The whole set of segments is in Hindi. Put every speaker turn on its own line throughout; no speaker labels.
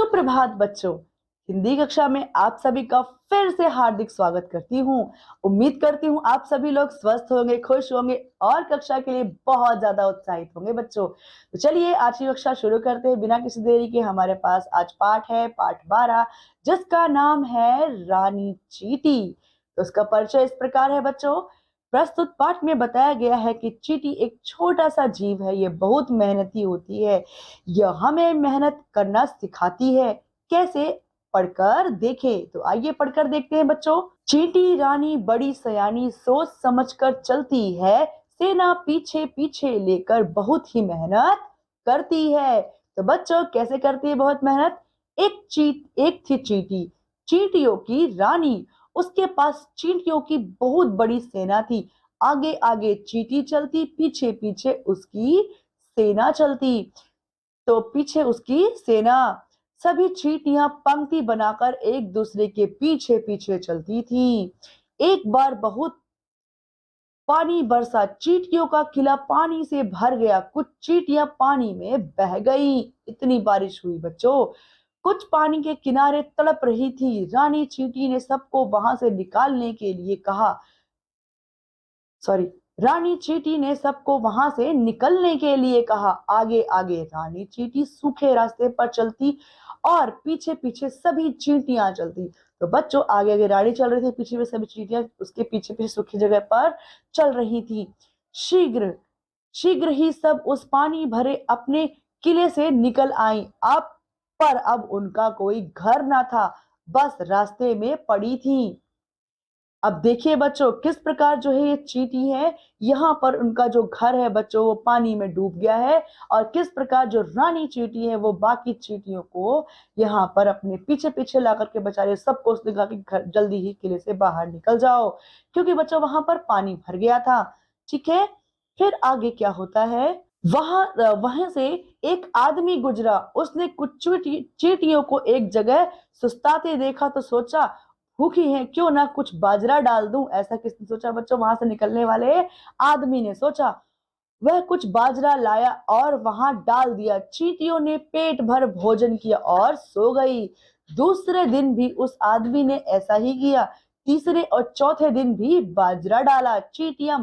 सुप्रभात बच्चों। हिंदी कक्षा में आप सभी का फिर से हार्दिक स्वागत करती हूँ। उम्मीद करती हूँ आप सभी लोग स्वस्थ होंगे, खुश होंगे और कक्षा के लिए बहुत ज्यादा उत्साहित होंगे बच्चों। तो चलिए आज की कक्षा शुरू करते हैं बिना किसी देरी के। हमारे पास आज पाठ है पाठ 12, जिसका नाम है रानी चींटी। तो उसका परिचय इस प्रकार है बच्चों। प्रस्तुत पाठ में बताया गया है कि चींटी एक छोटा सा जीव है। ये बहुत मेहनती होती है। यह हमें मेहनत करना सिखाती है। कैसे? पढ़कर देखें। तो आइए पढ़कर देखते हैं बच्चों। चींटी रानी बड़ी सयानी, सोच समझकर चलती है। सेना पीछे पीछे लेकर बहुत ही मेहनत करती है। तो बच्चों कैसे करती है बहुत मेहनत? एक थी चींटी, चींटियों की रानी। उसके पास चींटियों की बहुत बड़ी सेना थी। आगे आगे चींटी चलती, पीछे पीछे उसकी सेना चलती। तो पीछे उसकी सेना। सभी चींटियां पंक्ति बनाकर एक दूसरे के पीछे पीछे चलती थीं। एक बार बहुत पानी बरसा, चींटियों का किला पानी से भर गया। कुछ चींटियां पानी में बह गई। इतनी बारिश हुई बच्चों। कुछ पानी के किनारे तड़प रही थी। रानी चींटी ने सबको वहां से निकालने के लिए कहा। सॉरी, रानी चींटी ने सबको वहां से निकलने के लिए कहा। आगे आगे रानी चींटी सूखे रास्ते पर चलती और पीछे पीछे सभी चींटियां चलती। तो बच्चों आगे आगे रानी चल रही थी, पीछे में सभी चींटियां उसके पीछे पीछे सूखी जगह पर चल रही थी। शीघ्र शीघ्र ही सब उस पानी भरे अपने किले से निकल आई। अब उनका कोई घर ना था, बस रास्ते में पड़ी थी। अब देखिए बच्चों किस प्रकार जो है ये चींटी है, यहाँ पर उनका जो घर है बच्चों वो पानी में डूब गया है। और किस प्रकार जो रानी चींटी है वो बाकी चींटियों को यहाँ पर अपने पीछे पीछे ला करके बचा रही है। सबको उसने कहा कि घर जल्दी ही किले से बाहर निकल जाओ, क्योंकि बच्चों वहां पर पानी भर गया था। ठीक है, फिर आगे क्या होता है? वहां से एक आदमी गुजरा। उसने कुछ चींटियों को एक जगह सुस्ताते देखा तो सोचा, भूखी है क्यों ना कुछ बाजरा डाल दूं। ऐसा किसने सोचा बच्चों? वहां से निकलने वाले आदमी ने सोचा। वह कुछ बाजरा लाया और वहां डाल दिया। चींटियों ने पेट भर भोजन किया और सो गई। दूसरे दिन भी उस आदमी ने ऐसा ही किया। तीसरे और चौथे दिन भी बाजरा डाला। चींटियां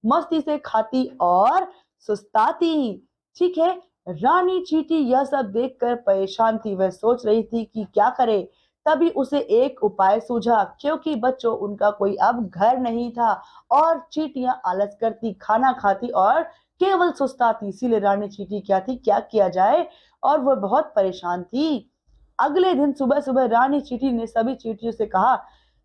मस्ती से खाती और सुस्ताती। ठीक है, रानी चींटी यह सब देखकर परेशान थी। वह सोच रही थी कि क्या करे। तभी उसे एक उपाय सूझा, क्योंकि बच्चों उनका कोई अब घर नहीं था और चींटियां आलस करती, खाना खाती और केवल सुस्ताती। इसीलिए रानी चींटी क्या थी, क्या किया जाए, और वह बहुत परेशान थी। अगले दिन सुबह सुबह रानी चींटी ने सभी चींटियों से कहा,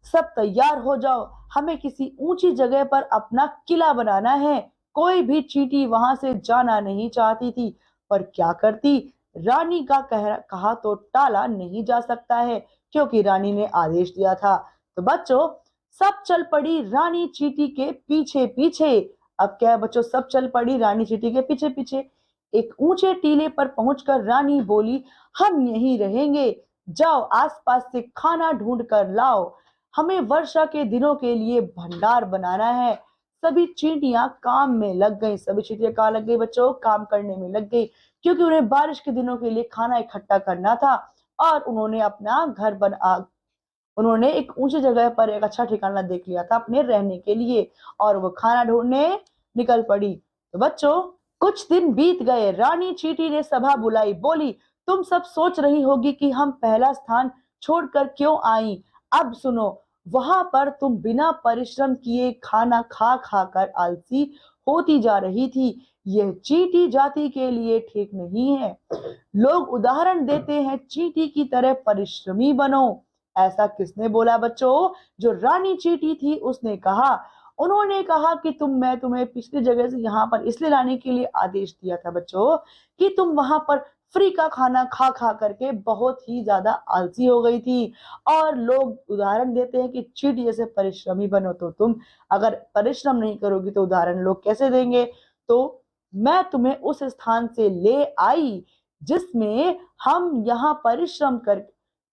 सब तैयार हो जाओ, हमें किसी ऊंची जगह पर अपना किला बनाना है। कोई भी चींटी वहां से जाना नहीं चाहती थी, पर क्या करती? रानी का कहा तो टाला नहीं जा सकता है, क्योंकि रानी ने आदेश दिया था। तो बच्चों सब चल पड़ी रानी चींटी के पीछे पीछे। अब क्या है बच्चों? सब चल पड़ी रानी चींटी के पीछे पीछे। एक ऊंचे टीले पर पहुंचकर रानी बोली, हम यहीं रहेंगे। जाओ आसपास से खाना ढूंढ कर लाओ, हमें वर्षा के दिनों के लिए भंडार बनाना है। सभी चींटियां काम में लग गई। सभी चींटियां कहाँ लग गई बच्चों? काम करने में लग गई, क्योंकि उन्हें बारिश के दिनों के लिए खाना इकट्ठा करना था। और उन्होंने एक ऊंची जगह पर एक अच्छा ठिकाना देख लिया था अपने रहने के लिए, और वो खाना ढूंढने निकल पड़ी। तो बच्चों कुछ दिन बीत गए। रानी चींटी ने सभा बुलाई, बोली, तुम सब सोच रही होगी कि हम पहला स्थान छोड़कर क्यों आई। अब सुनो, वहां पर तुम बिना परिश्रम किए खाना खा खा कर आलसी होती जा रही थी। यह चींटी जाति के लिए ठीक नहीं है। लोग उदाहरण देते हैं, चींटी की तरह परिश्रमी बनो। ऐसा किसने बोला बच्चों? जो रानी चींटी थी उसने कहा। उन्होंने कहा कि मैं तुम्हें पिछली जगह से यहाँ पर इसलिए लाने के लिए आदेश दिया था बच्चों, कि तुम वहां पर फ्री का खाना खा खा करके बहुत ही ज्यादा आलसी हो गई थी। और लोग उदाहरण देते हैं कि चींटी जैसे परिश्रमी बनो। तो तुम अगर परिश्रम नहीं करोगी तो उदाहरण लोग कैसे देंगे? तो मैं तुम्हें उस स्थान से ले आई जिसमें हम यहाँ परिश्रम कर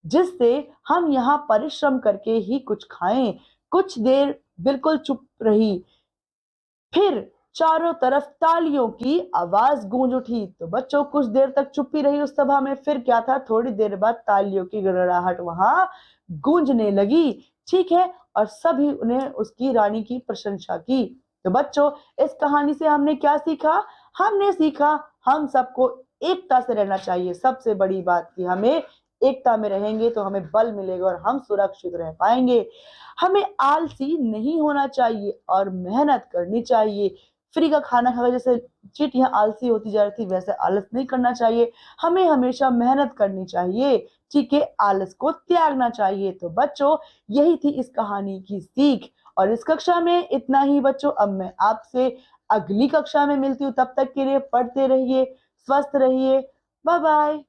जिससे हम यहाँ परिश्रम करके ही कुछ खाएं। कुछ देर बिल्कुल चुप रही, फिर चारों तरफ तालियों की आवाज गूंज उठी। तो बच्चों कुछ देर तक चुप्पी रही उस सभा में। फिर क्या था, थोड़ी देर बाद तालियों की गड़गड़ाहट वहां गूंजने लगी। ठीक है, और सभी ने उसकी रानी की प्रशंसा की। तो बच्चों इस कहानी से हमने क्या सीखा? हमने सीखा हम सबको एकता से रहना चाहिए। सबसे बड़ी बात कि हमें एकता में रहेंगे तो हमें बल मिलेगा और हम सुरक्षित रह पाएंगे। हमें आलसी नहीं होना चाहिए और मेहनत करनी चाहिए। फ्री का खाना खाकर जैसे चींटियां आलसी होती जा रही थी, वैसे आलस नहीं करना चाहिए। हमें हमेशा मेहनत करनी चाहिए। ठीक है, आलस को त्यागना चाहिए। तो बच्चों यही थी इस कहानी की सीख। और इस कक्षा में इतना ही बच्चों। अब मैं आपसे अगली कक्षा में मिलती हूँ। तब तक के लिए पढ़ते रहिए, स्वस्थ रहिए। Bye bye.